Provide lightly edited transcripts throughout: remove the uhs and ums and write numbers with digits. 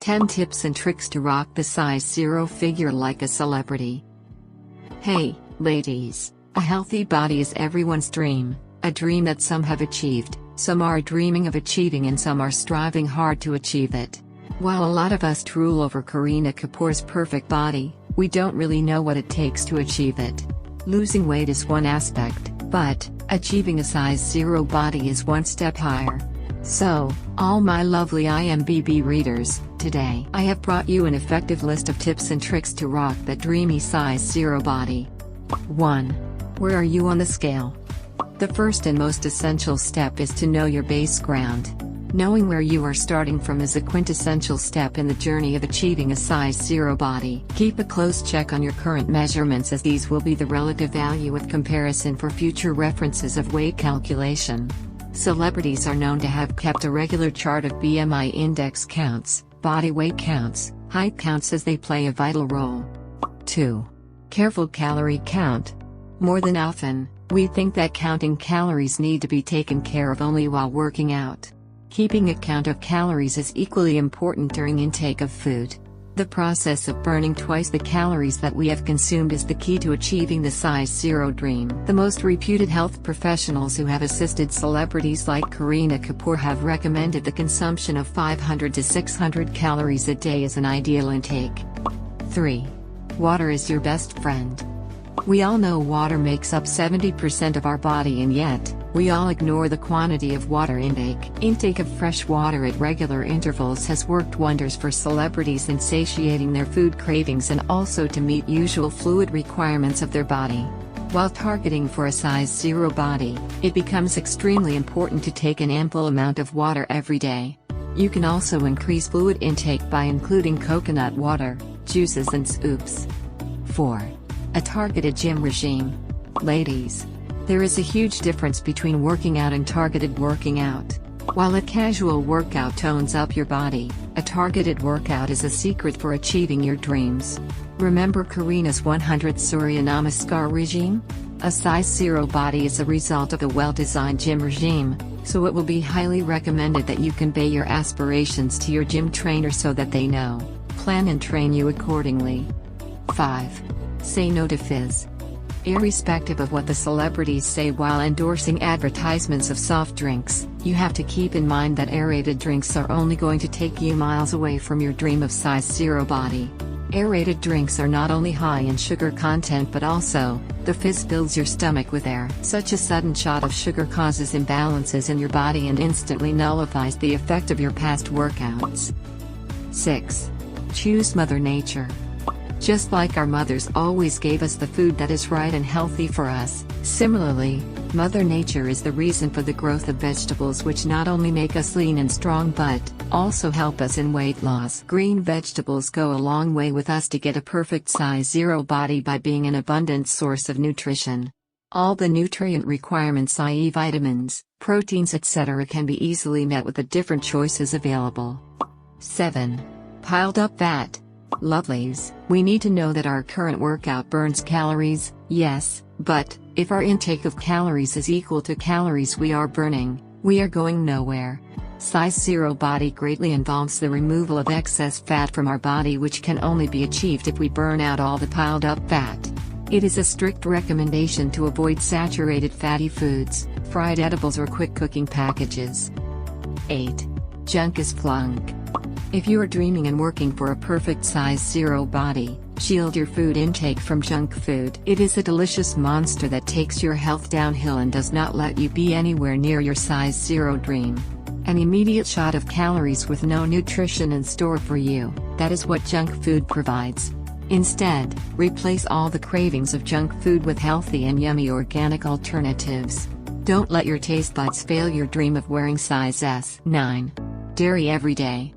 10 Tips and Tricks to Rock the Size Zero Figure like a Celebrity. Hey, ladies, a healthy body is everyone's dream, a dream that some have achieved, some are dreaming of achieving, and some are striving hard to achieve it. While a lot of us drool over Kareena Kapoor's perfect body, we don't really know what it takes to achieve it. Losing weight is one aspect, but achieving a size zero body is one step higher. So, all my lovely IMBB readers, today I have brought you an effective list of tips and tricks to rock that dreamy size zero body. 1. Where are you on the scale? The first and most essential step is to know your base ground. Knowing where you are starting from is a quintessential step in the journey of achieving a size zero body. Keep a close check on your current measurements, as these will be the relative value of comparison for future references of weight calculation. Celebrities are known to have kept a regular chart of BMI index counts, body weight counts, height counts, as they play a vital role. 2. Careful calorie count. More than often, we think that counting calories need to be taken care of only while working out. Keeping a count of calories is equally important during intake of food. The process of burning twice the calories that we have consumed is the key to achieving the size zero dream. The most reputed health professionals who have assisted celebrities like Kareena Kapoor have recommended the consumption of 500 to 600 calories a day as an ideal intake. 3. Water is your best friend. We all know water makes up 70% of our body, and yet, we all ignore the quantity of water intake. Intake of fresh water at regular intervals has worked wonders for celebrities in satiating their food cravings and also to meet usual fluid requirements of their body. While targeting for a size zero body, it becomes extremely important to take an ample amount of water every day. You can also increase fluid intake by including coconut water, juices and soups. 4. A targeted gym regime. Ladies, there is a huge difference between working out and targeted working out. While a casual workout tones up your body, a targeted workout is a secret for achieving your dreams. Remember Kareena's 100 Surya Namaskar regime? A size zero body is a result of a well-designed gym regime, so it will be highly recommended that you convey your aspirations to your gym trainer so that they know, plan and train you accordingly. 5. Say no to fizz. Irrespective of what the celebrities say while endorsing advertisements of soft drinks, you have to keep in mind that aerated drinks are only going to take you miles away from your dream of size zero body. Aerated drinks are not only high in sugar content but also, the fizz fills your stomach with air. Such a sudden shot of sugar causes imbalances in your body and instantly nullifies the effect of your past workouts. 6. Choose Mother Nature. Just like our mothers always gave us the food that is right and healthy for us, similarly, Mother Nature is the reason for the growth of vegetables, which not only make us lean and strong but also help us in weight loss. Green vegetables go a long way with us to get a perfect size zero body by being an abundant source of nutrition. All the nutrient requirements, i.e. vitamins, proteins etc., can be easily met with the different choices available. 7. Piled up fat. Lovelies, we need to know that our current workout burns calories, yes, but if our intake of calories is equal to calories we are burning, we are going nowhere. Size zero body greatly involves the removal of excess fat from our body, which can only be achieved if we burn out all the piled up fat. It is a strict recommendation to avoid saturated fatty foods, fried edibles or quick cooking packages. 8. Junk is flunk. If you are dreaming and working for a perfect size zero body, shield your food intake from junk food. It is a delicious monster that takes your health downhill and does not let you be anywhere near your size zero dream. An immediate shot of calories with no nutrition in store for you, that is what junk food provides. Instead, replace all the cravings of junk food with healthy and yummy organic alternatives. Don't let your taste buds fail your dream of wearing size S. 9. Dairy every day.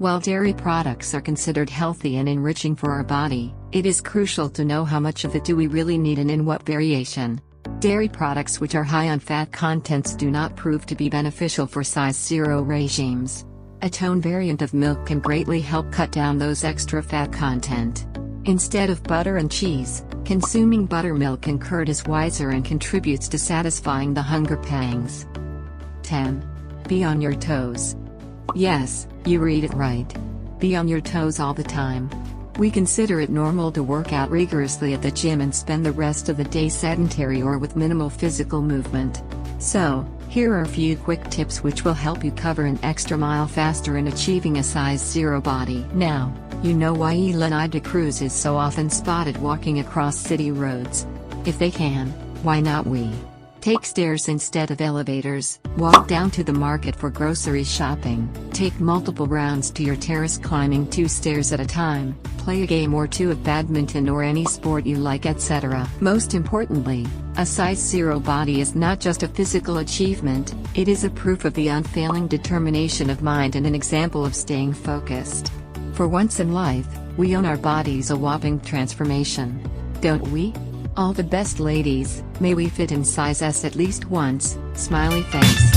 While dairy products are considered healthy and enriching for our body, it is crucial to know how much of it do we really need and in what variation. Dairy products which are high on fat contents do not prove to be beneficial for size zero regimes. A tone variant of milk can greatly help cut down those extra fat content. Instead of butter and cheese, consuming buttermilk and curd is wiser and contributes to satisfying the hunger pangs. 10. Be on your toes. Yes, you read it right. Be on your toes all the time. We consider it normal to work out rigorously at the gym and spend the rest of the day sedentary or with minimal physical movement. So, here are a few quick tips which will help you cover an extra mile faster in achieving a size 0 body. Now, you know why Eleni Cruz is so often spotted walking across city roads. If they can, why not we? Take stairs instead of elevators, walk down to the market for grocery shopping, take multiple rounds to your terrace climbing 2 stairs at a time, play a game or 2 of badminton or any sport you like, etc. Most importantly, a size 0 body is not just a physical achievement, it is a proof of the unfailing determination of mind and an example of staying focused. For once in life, we own our bodies a whopping transformation. Don't we? All the best, ladies, may we fit in size S at least once, smiley face.